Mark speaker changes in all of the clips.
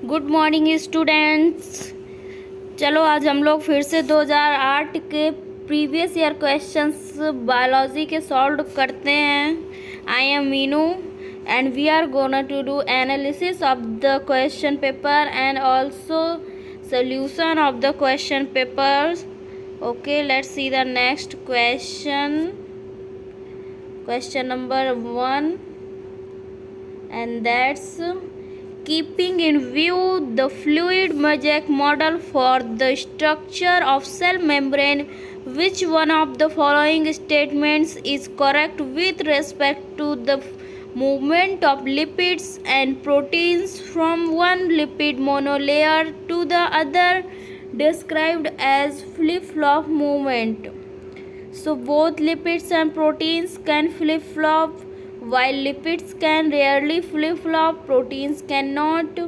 Speaker 1: Good morning students. चलो आज हम लोग फिर से 2008 के प्रीवियस ईयर क्वेश्चंस बायोलॉजी के सॉल्व करते हैं। I am Meenu and we are gonna to do analysis of the question paper and also solution of the question papers. Okay, let's see the next question. Question number 1, and that's keeping in view the fluid mosaic model for the structure of cell membrane, which one of the following statements is correct with respect to the movement of lipids and proteins from one lipid monolayer to the other, described as flip-flop movement? So both lipids and proteins can flip-flop. While lipids can rarely flip-flop, proteins cannot.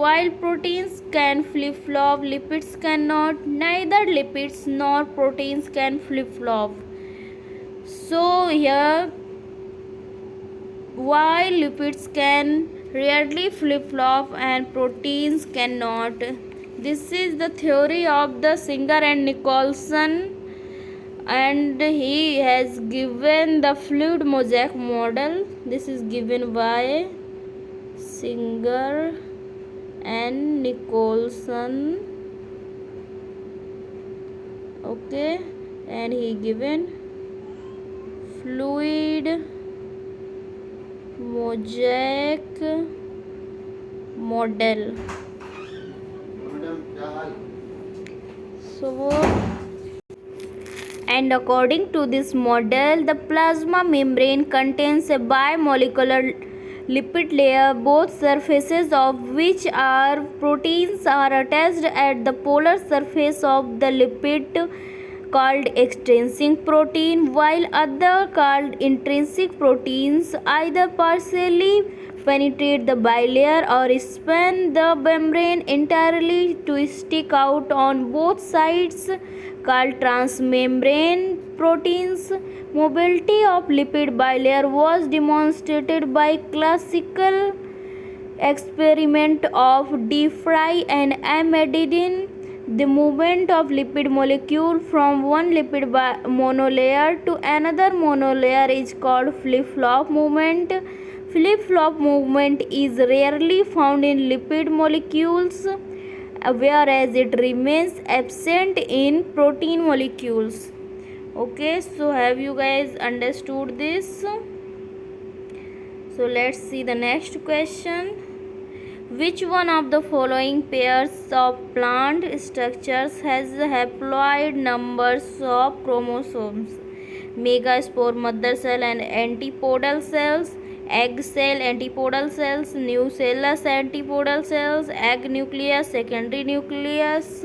Speaker 1: While proteins can flip-flop, lipids cannot. Neither lipids nor proteins can flip-flop. So here, while lipids can rarely flip-flop and proteins cannot. This is the theory of the Singer and Nicholson, and he has given the fluid mosaic model. This is given by Singer and Nicholson. Okay, and he given fluid mosaic model. So and according to this model, the plasma membrane contains a bimolecular lipid layer, both surfaces of which are proteins are attached at the polar surface of the lipid, called extrinsic protein, while other called intrinsic proteins either partially penetrate the bilayer or span the membrane entirely to stick out on both sides, called transmembrane proteins. Mobility of lipid bilayer was demonstrated by classical experiment of D. Fry and M. Edidin. The movement of lipid molecule from one lipid monolayer to another monolayer is called flip-flop movement. Flip-flop movement is rarely found in lipid molecules, whereas it remains absent in protein molecules. Okay, so have you guys understood this? So let's see the next question. Which one of the following pairs of plant structures has haploid numbers of chromosomes? Megaspore mother cell and antipodal cells, egg cell antipodal cells, nucellus antipodal cells, egg nucleus, secondary nucleus.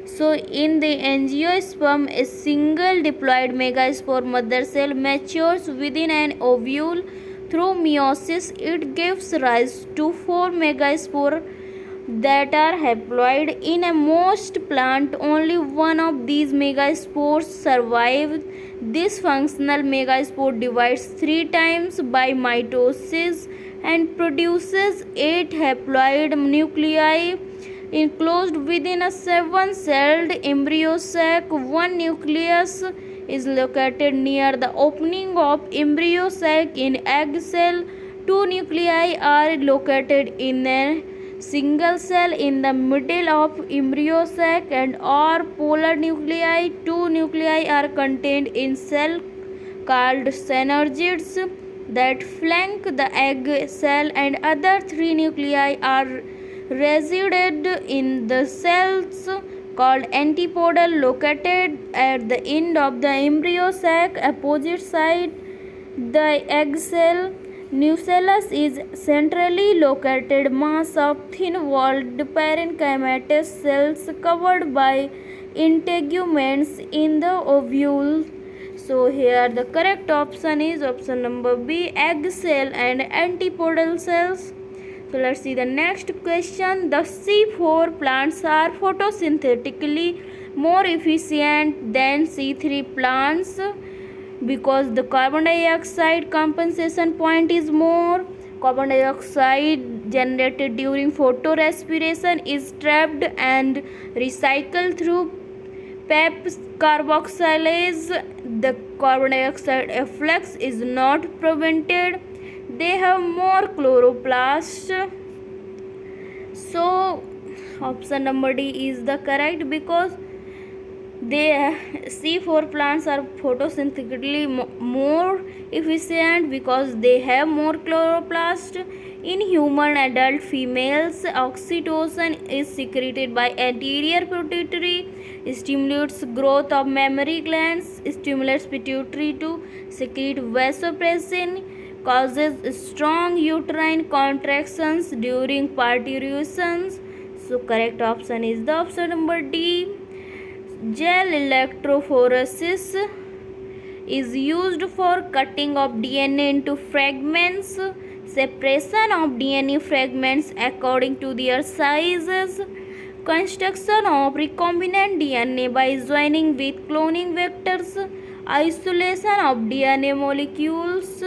Speaker 1: So in the angiosperm, a single diploid megaspore mother cell matures within an ovule. Through meiosis, it gives rise to 4 megaspores that are haploid. In a most plant, only one of these megaspores survives. This functional megaspore divides 3 times by mitosis and produces 8 haploid nuclei enclosed within a 7-celled embryo sac. One nucleus is located near the opening of embryo sac in egg cell. 2 nuclei are located in a single cell in the middle of embryo sac and are polar nuclei. 2 nuclei are contained in cell called synergids that flank the egg cell, and other 3 nuclei are resided in the cells called antipodal, located at the end of the embryo sac, opposite side the egg cell. Nucellus is centrally located mass of thin-walled parenchymatous cells covered by integuments in the ovule. So here the correct option is option number B, egg cell and antipodal cells. So let's see the next question. The C4 plants are photosynthetically more efficient than C3 plants because the carbon dioxide compensation point is more. Carbon dioxide generated during photorespiration is trapped and recycled through PEP carboxylase. The carbon dioxide efflux is not prevented. They have more chloroplast. So option number D is the correct, because C4 plants are photosynthetically more efficient because they have more chloroplast. In human adult females, oxytocin is secreted by anterior pituitary, stimulates growth of mammary glands, stimulates pituitary to secrete vasopressin, causes strong uterine contractions during parturitions. So correct option is the option number D. Gel electrophoresis is used for cutting of DNA into fragments, separation of DNA fragments according to their sizes, construction of recombinant DNA by joining with cloning vectors, isolation of DNA molecules.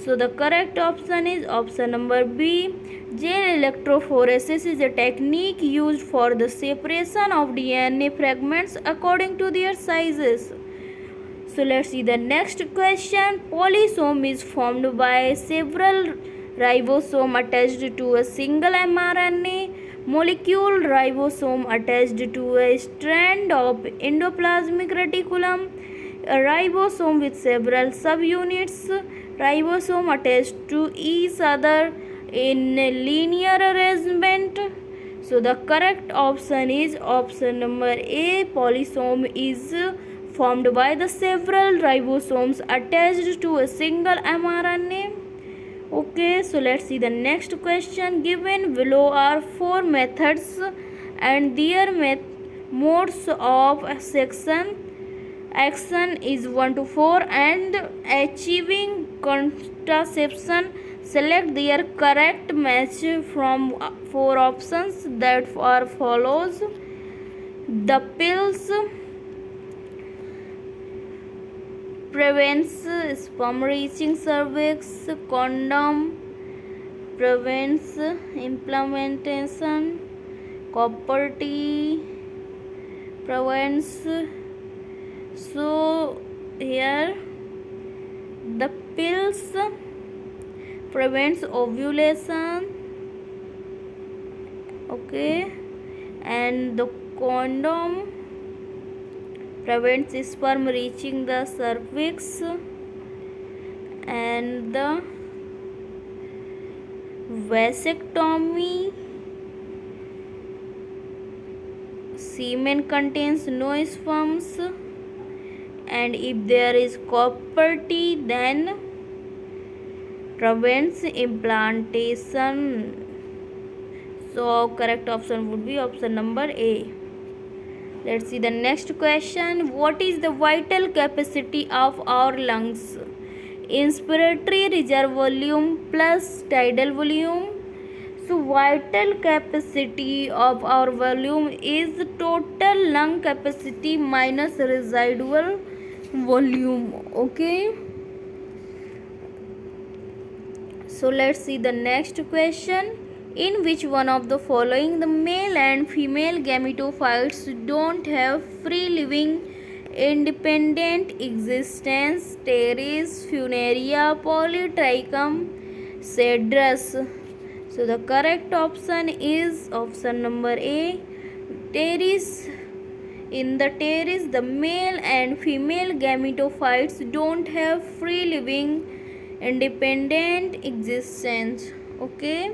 Speaker 1: So the correct option is option number B. Gel electrophoresis is a technique used for the separation of DNA fragments according to their sizes. So let's see the next question. Polysome is formed by several ribosomes attached to a single mRNA molecule. Ribosome attached to a strand of endoplasmic reticulum. A ribosome with several subunits. Ribosome attached to each other in linear arrangement. So the correct option is option number A. Polysome is formed by the several ribosomes attached to a single mRNA. Okay, so let's see the next question. Given below are 4 methods and their modes of action is 1 to 4 and achieving contraception. Select their correct match from 4 options that are follows. The pills prevents sperm reaching cervix. Condom prevents implantation. Copper T prevents. So here the pills prevents ovulation, okay, and the condom prevents sperm reaching the cervix, and the vasectomy, semen contains no sperms, and if there is copper T, then prevents implantation. So correct option would be option number A. Let's see the next question. What is the vital capacity of our lungs? Inspiratory reserve volume plus tidal volume. So vital capacity of our volume is total lung capacity minus residual volume. Okay. So let's see the next question. In which one of the following the male and female gametophytes don't have free living independent existence? Pteris, Funaria, Polytrichum, Cedrus. So the correct option is option number A. Pteris. In the Pteris, the male and female gametophytes don't have free living independent existence. Okay.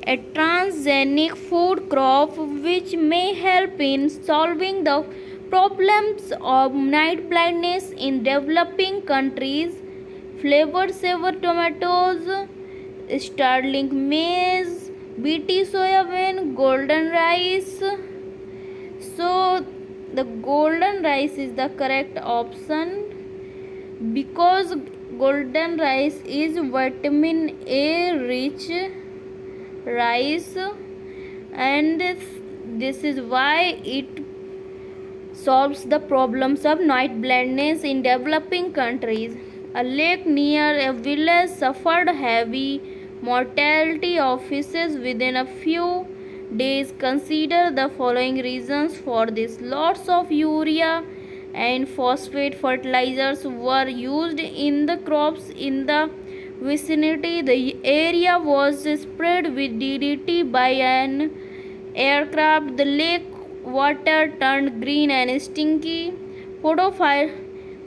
Speaker 1: A transgenic food crop which may help in solving the problems of night blindness in developing countries. Flavored sour tomatoes, starling maize, BT soybean, golden rice. So the golden rice is the correct option because golden rice is vitamin A rich rice, and this is why it solves the problems of night blindness in developing countries. A lake near a village suffered heavy mortality of fishes within a few days. Consider the following reasons for this. Lots of urea and phosphate fertilizers were used in the crops in the vicinity. The area was sprayed with DDT by an aircraft. The lake water turned green and stinky.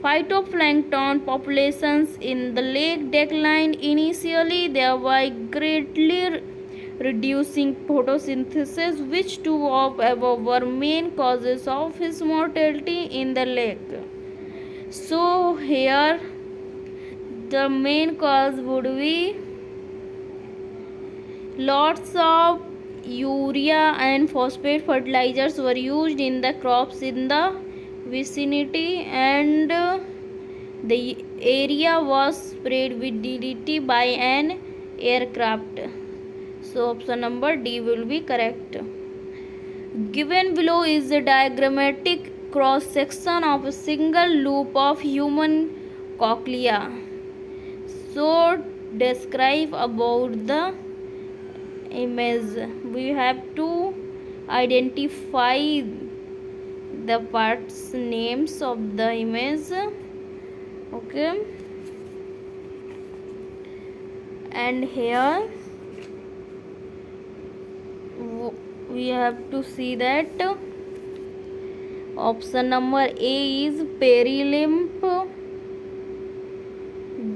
Speaker 1: Phytoplankton populations in the lake declined initially, thereby greatly reducing photosynthesis, which two of above were main causes of his mortality in the lake. So here the main cause would be lots of urea and phosphate fertilizers were used in the crops in the vicinity, and the area was sprayed with DDT by an aircraft. So option number D will be correct. Given below is a diagrammatic cross section of a single loop of human cochlea. So describe about the image. We have to identify the parts names of the image. Okay, and here we have to see that option number A is perilymph.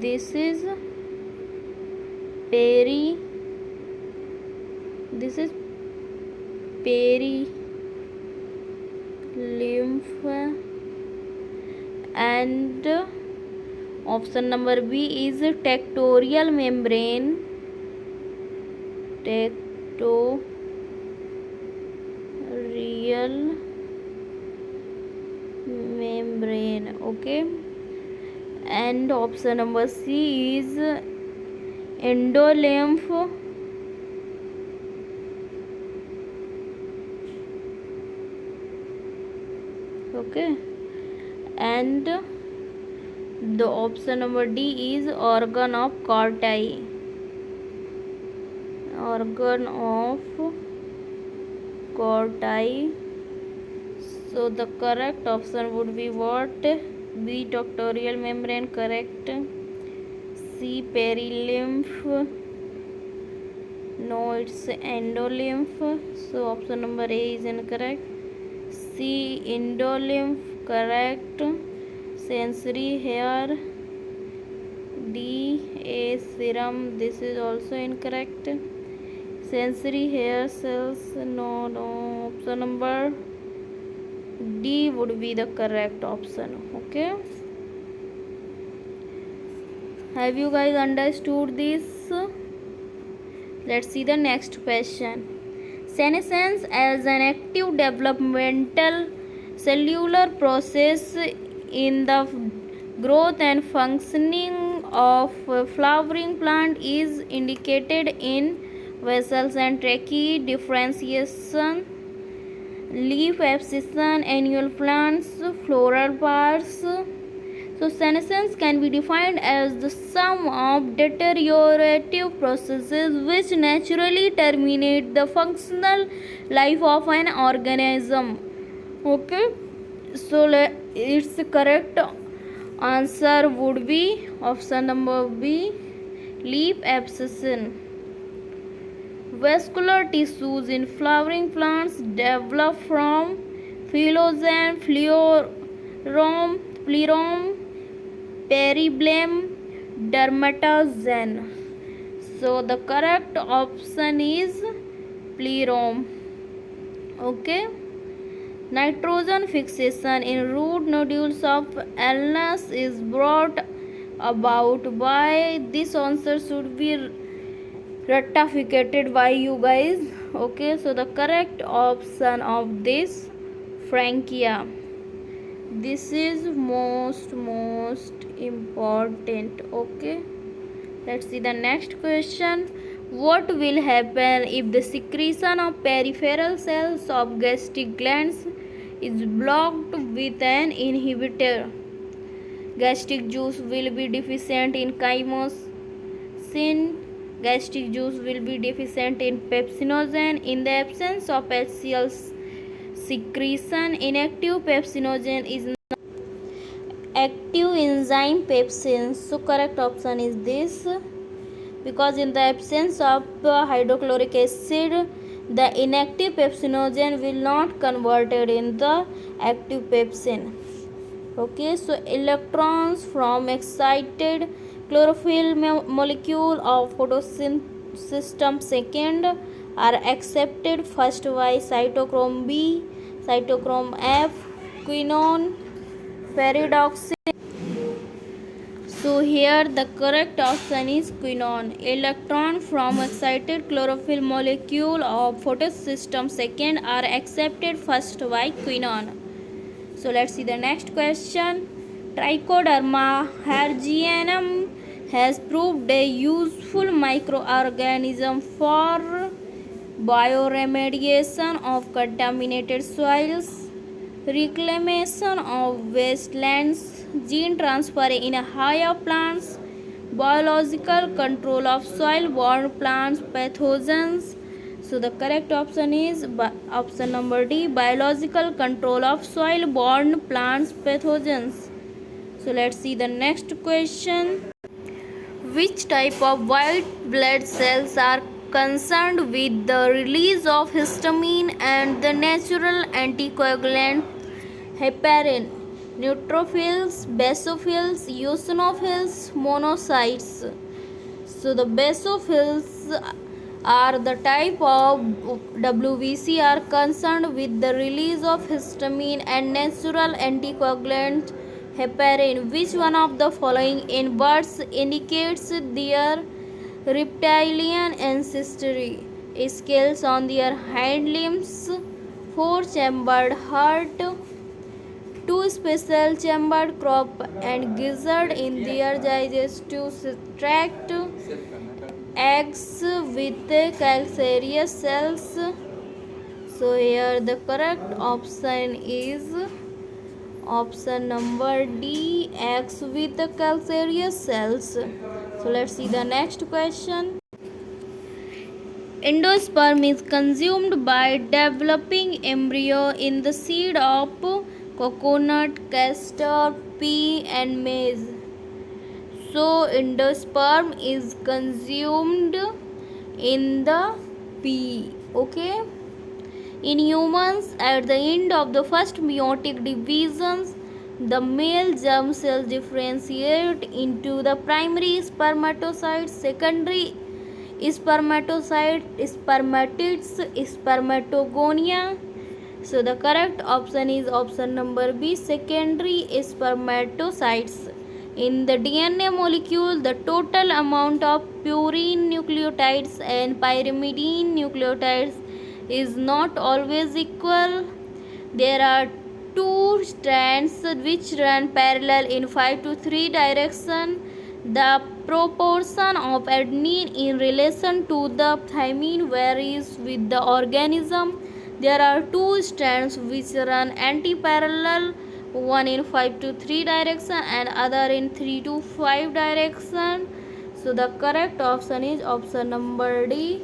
Speaker 1: This is perilymph, and option number B is tectorial membrane. Tectorial membrane. Okay, and option number C is endolymph. Okay, and the option number D is organ of Corti. Organ of Corti. So the correct option would be what? B, tectorial membrane, correct. C, perilymph. No, it's endolymph. So option number A is incorrect. C, endolymph, correct. Sensory hair. D, A, serum. This is also incorrect. Sensory hair cells. No. Option number D would be the correct option. Okay, have you guys understood this? Let's see the next question. Senescence as an active developmental cellular process in the growth and functioning of a flowering plant is indicated in vessels and tracheae, differentiation, leaf abscission, annual plants, floral parts. So senescence can be defined as the sum of deteriorative processes which naturally terminate the functional life of an organism. Okay, so its correct answer would be option number B, leaf abscission. Vascular tissues in flowering plants develop from phloem, plerome, peribulum, dermatogen. So the correct option is plerome. Okay, nitrogen fixation in root nodules of Alnus is brought about by. This answer should be ratified by you guys. Okay, so the correct option of this, Frankia. This is most important. Okay, let's see the next question. What will happen if the secretion of peripheral cells of gastric glands is blocked with an inhibitor? Gastric juice will be deficient in chymosin. Gastric juice will be deficient in pepsinogen. In the absence of HCl secretion, inactive pepsinogen is active enzyme pepsin. So correct option is this, because in the absence of hydrochloric acid, the inactive pepsinogen will not converted in the active pepsin. Okay, so electrons from excited chlorophyll molecule of photosystem second are accepted first by cytochrome B, cytochrome F, quinone, pyridoxine. So here the correct option is quinone. Electron from excited chlorophyll molecule of photosystem second are accepted first by quinone. So let's see the next question. Trichoderma herrerianum has proved a useful microorganism for bioremediation of contaminated soils, reclamation of wastelands, gene transfer in higher plants, biological control of soil-borne plant pathogens. So the correct option is option number D, biological control of soil-borne plant pathogens. So let's see the next question. Which type of white blood cells are concerned with the release of histamine and the natural anticoagulant heparin? Neutrophils, basophils, eosinophils, monocytes. So the basophils are the type of WBC are concerned with the release of histamine and natural anticoagulant heparin. Which one of the following in birds indicates their reptilian ancestry? Scales on their hind limbs, four-chambered heart, two special chambered crop and gizzard in their digestive tract, eggs with calcareous cells. So here the correct option is option number D, eggs with calcareous cells. So let's see the next question. Endosperm is consumed by developing embryo in the seed of coconut, castor, pea and maize. So endosperm is consumed in the pea. Okay. In humans, at the end of the first meiotic divisions, the male germ cells differentiate into the primary spermatocytes, secondary spermatocyte, spermatids, spermatogonia. So the correct option is option number B, secondary spermatocytes. In the DNA molecule, the total amount of purine nucleotides and pyrimidine nucleotides is not always equal. There are two strands which run parallel in 5:3 direction. The proportion of adenine in relation to the thymine varies with the organism. There are two strands which run anti-parallel, one in 5:3 direction and other in 3-5 direction. So the correct option is option number D.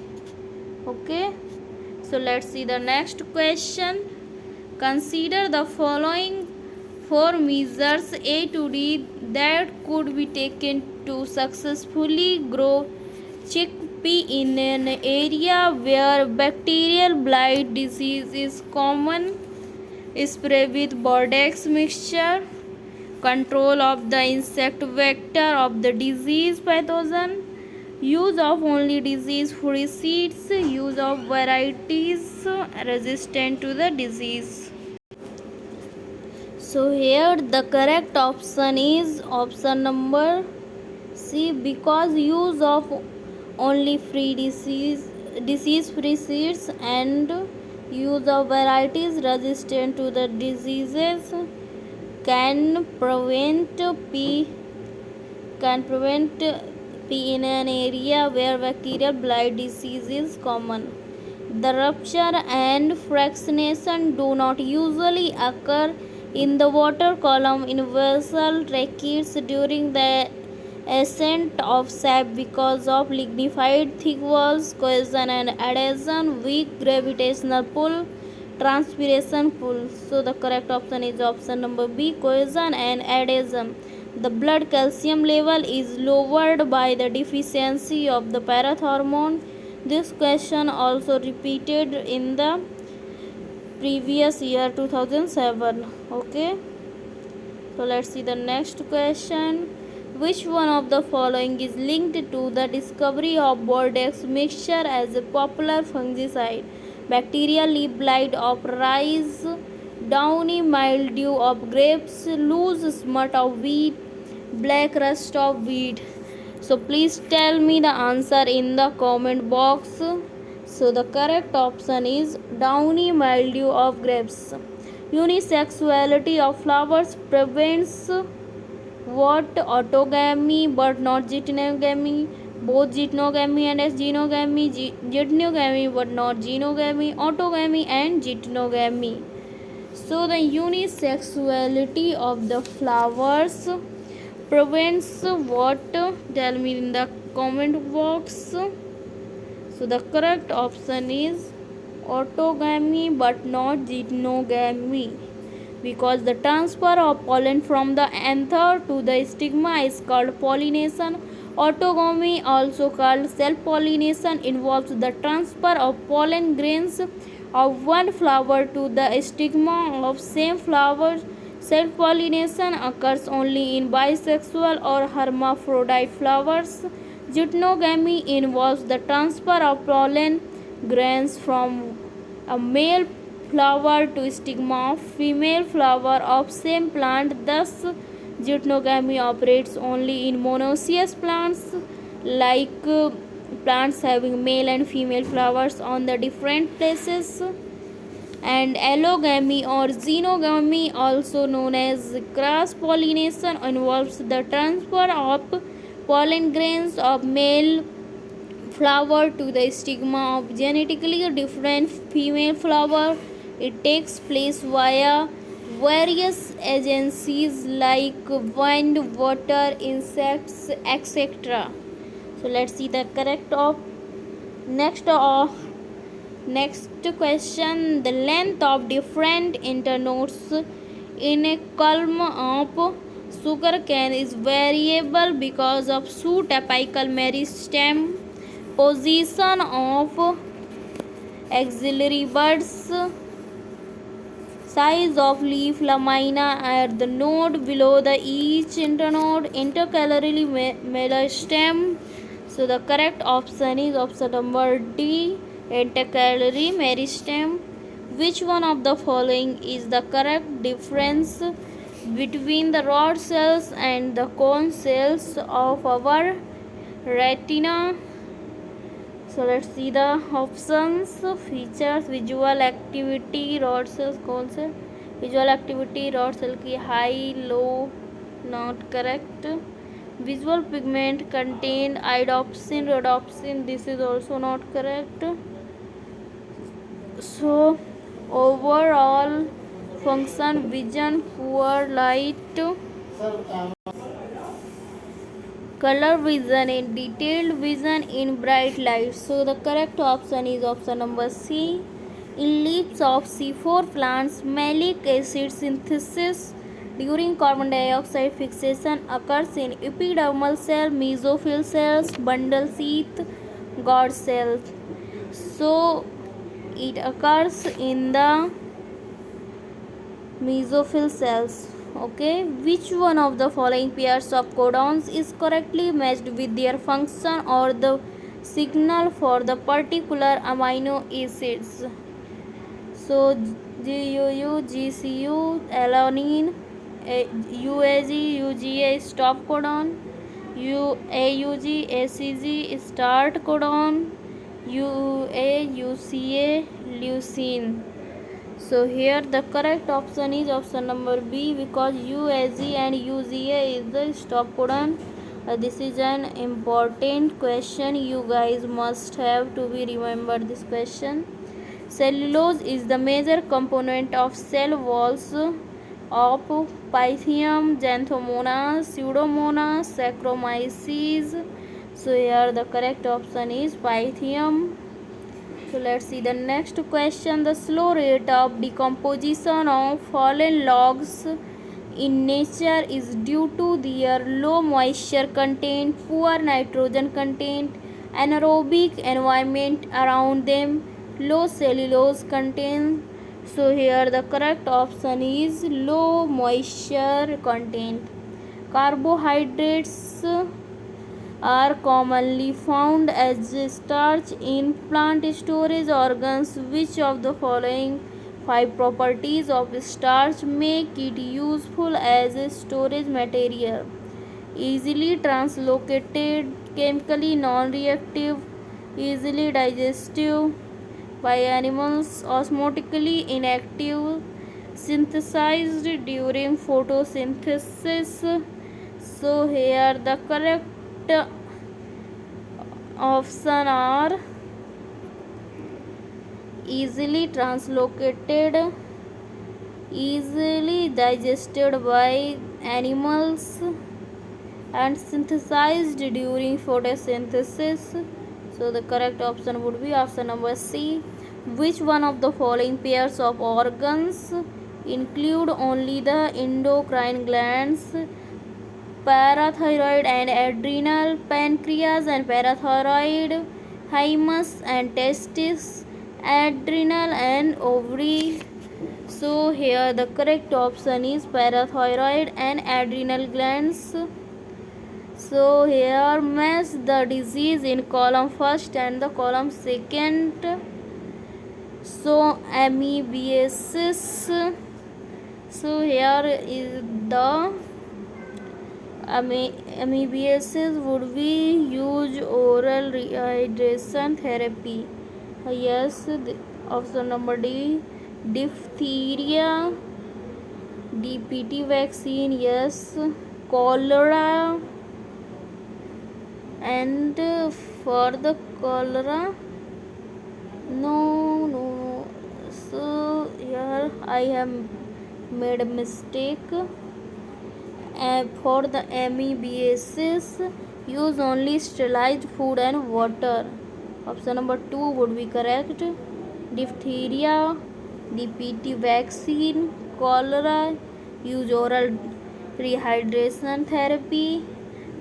Speaker 1: Okay. So let's see the next question. Consider the following four measures A to D that could be taken to successfully grow chickpea in an area where bacterial blight disease is common. Spray with Bordeaux mixture. Control of the insect vector of the disease pathogen. Use of only disease-free seeds. Use of varieties resistant to the disease. So here the correct option is option number C, because use of only disease-free seeds and use of varieties resistant to the diseases can prevent pea in an area where bacterial blight disease is common. The rupture and fractionation do not usually occur in the water column in vessel tracheids during the ascent of sap because of lignified thick walls, cohesion and adhesion, weak gravitational pull, transpiration pull. So the correct option is option number B, cohesion and adhesion. The blood calcium level is lowered by the deficiency of the parathormone. This question also repeated in the previous year 2007. Okay, so let's see the next question. Which one of the following is linked to the discovery of Bordeaux mixture as a popular fungicide? Bacterial leaf blight of rice, downy mildew of grapes, loose smut of wheat, black rust of wheat. So please tell me the answer in the comment box. So the correct option is downy mildew of grapes. Unisexuality of flowers prevents what? Autogamy but not geitonogamy. Both geitonogamy and xenogamy. Geitonogamy but not xenogamy. Autogamy and geitonogamy. So the unisexuality of the flowers prevents what? Tell me in the comment box. So the correct option is autogamy but not geitonogamy, because the transfer of pollen from the anther to the stigma is called pollination. Autogamy, also called self-pollination, involves the transfer of pollen grains of one flower to the stigma of same flower. Self-pollination occurs only in bisexual or hermaphrodite flowers. Geitonogamy involves the transfer of pollen grains from a male flower to stigma of female flower of same plant. Thus, geitonogamy operates only in monoecious plants, like plants having male and female flowers on the different places. And allogamy or xenogamy, also known as cross pollination, involves the transfer of pollen grains of male flower to the stigma of genetically different female flower. It takes place via various agencies like wind, water, insects, etc. So let's see the correct of next question. The length of different internodes in a culm of sugarcane is variable because of shoot apical meristem, position of axillary buds, size of leaf lamina at the node below the each internode, intercalary meristem. So the correct option is option number D, intercalary meristem. Which one of the following is the correct difference between the rod cells and the cone cells of our retina? So let's see the options. Features: visual activity rod cells, cone cell. Visual activity rod cell की high, low, not correct. Visual pigment contained iodopsin, rhodopsin, this is also not correct. So overall function: vision, poor light, color vision and detailed vision in bright light. So the correct option is option number C. In leaves of C4 plants, malic acid synthesis during carbon dioxide fixation occurs in epidermal cell, mesophyll cells, bundle sheath, God cells. So it occurs in the mesophyll cells. Okay, which one of the following pairs of codons is correctly matched with their function or the signal for the particular amino acids? So GUU, GCU, alanine, UAG, UGA stop codon, AUG, ACG start codon, UA, UCA leucine. So here the correct option is option number B, because UAG and UGA is the stop codon. This is an important question, you guys must have to be remember this question. Cellulose is the major component of cell walls of Pythium, Xanthomonas, Pseudomonas, Saccharomyces. So here the correct option is Pythium. So let's see the next question. The slow rate of decomposition of fallen logs in nature is due to their low moisture content, poor nitrogen content, anaerobic environment around them, low cellulose content. So here the correct option is low moisture content. Carbohydrates are commonly found as starch in plant storage organs. Which of the following 5 properties of starch make it useful as a storage material? Easily translocated, chemically non-reactive, easily digestive by animals, osmotically inactive, synthesized during photosynthesis. So here the correct option are easily translocated, easily digested by animals, and synthesized during photosynthesis. So the correct option would be option number C. Which one of the following pairs of organs include only the endocrine glands, parathyroid and adrenal, pancreas and parathyroid, hymus and testis, adrenal and ovary? So here the correct option is parathyroid and adrenal glands. So here match the disease in column first and the column second. So amoebiasis. So here is the amoebiasis would be use oral rehydration therapy. Yes, option number D. Diphtheria, DPT vaccine, yes. Cholera, and for the cholera, no. So here I have made a mistake. For the amoebiasis, use only sterilized food and water. Option number 2 would be correct. Diphtheria, DPT vaccine, cholera, use oral rehydration therapy,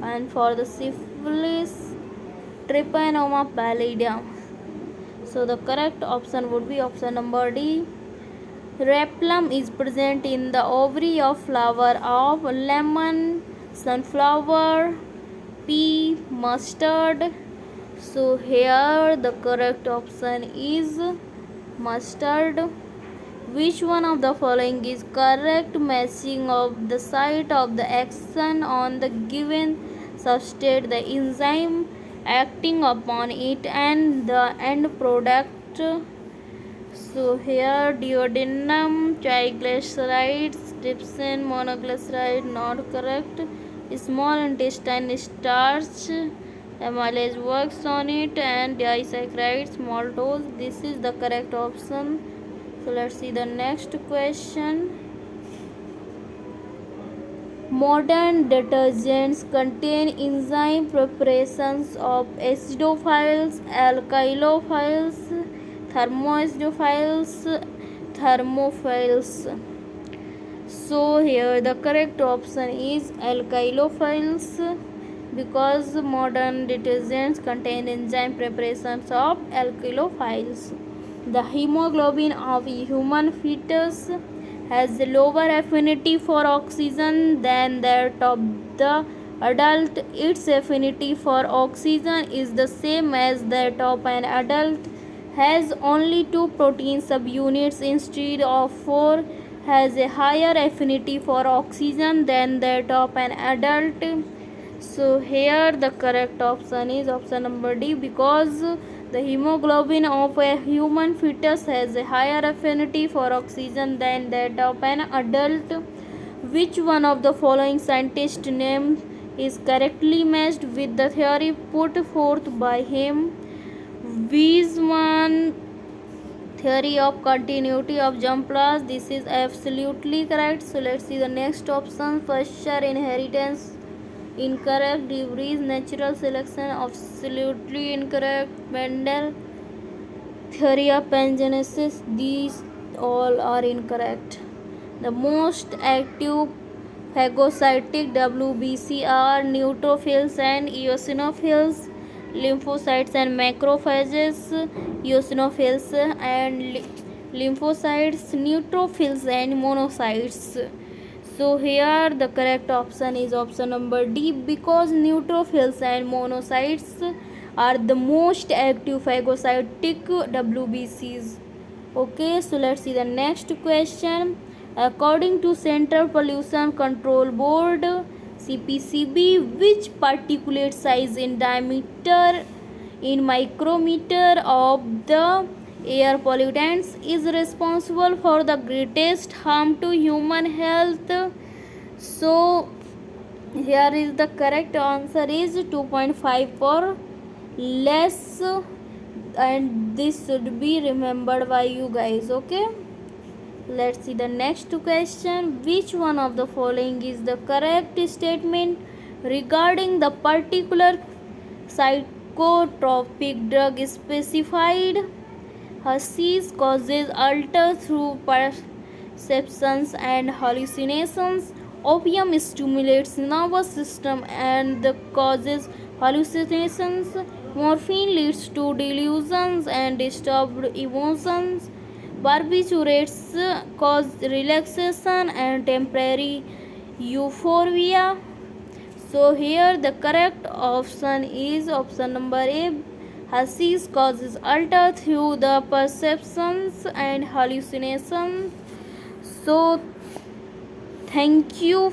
Speaker 1: and for the syphilis, Trypanosoma pallidum. So the correct option would be option number D. Rhapplum is present in the ovary of flower of lemon, sunflower, pea, mustard. So here the correct option is mustard. Which one of the following is correct matching of the site of the action on the given substrate, the enzyme acting upon it, and the end product? So here duodenum, triglycerides, trypsin, monoglyceride, not correct. Small intestine, starch, amylase works on it, and disaccharides, maltose. This is the correct option. So let's see the next question. Modern detergents contain enzyme preparations of acidophiles, alkylophiles, thermophiles. So here the correct option is alkylophiles, because modern detergents contain enzyme preparations of alkylophiles. The hemoglobin of a human fetus has a lower affinity for oxygen than that of the adult. Its affinity for oxygen is the same as that of an adult, has only 2 protein subunits instead of 4, has a higher affinity for oxygen than that of an adult. So here the correct option is option number D, because the hemoglobin of a human fetus has a higher affinity for oxygen than that of an adult. Which one of the following scientist name is correctly matched with the theory put forth by him? Weizmann Theory of continuity of jump laws. This is absolutely correct. So let's see the next option. First inheritance. Incorrect. De Vries natural selection. Absolutely incorrect. Mendel theory of pangenesis. These all are incorrect. The most active phagocytic WBC are neutrophils and eosinophils, lymphocytes and macrophages, eosinophils and lymphocytes, neutrophils and monocytes. So here the correct option is option number D, because neutrophils and monocytes are the most active phagocytic WBCs. Okay, so let's see the next question. According to Central Pollution Control Board CPCB, which particulate size in diameter in micrometer of the air pollutants is responsible for the greatest harm to human health? So here is the correct answer is 2.5 or less, and this should be remembered by you guys. Okay, let's see the next question. Which one of the following is the correct statement regarding the particular psychotropic drug specified? Hashish causes alter through perceptions and hallucinations. Opium stimulates nervous system and causes hallucinations. Morphine leads to delusions and disturbed emotions. Barbiturates cause relaxation and temporary euphoria. So here the correct option is option number A. Hashish causes alter through the perceptions and hallucinations. So thank you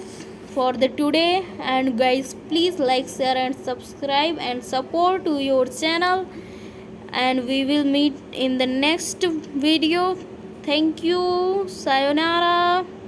Speaker 1: for the today, and guys please like, share and subscribe and support to your channel, and we will meet in the next video. Thank you. Sayonara.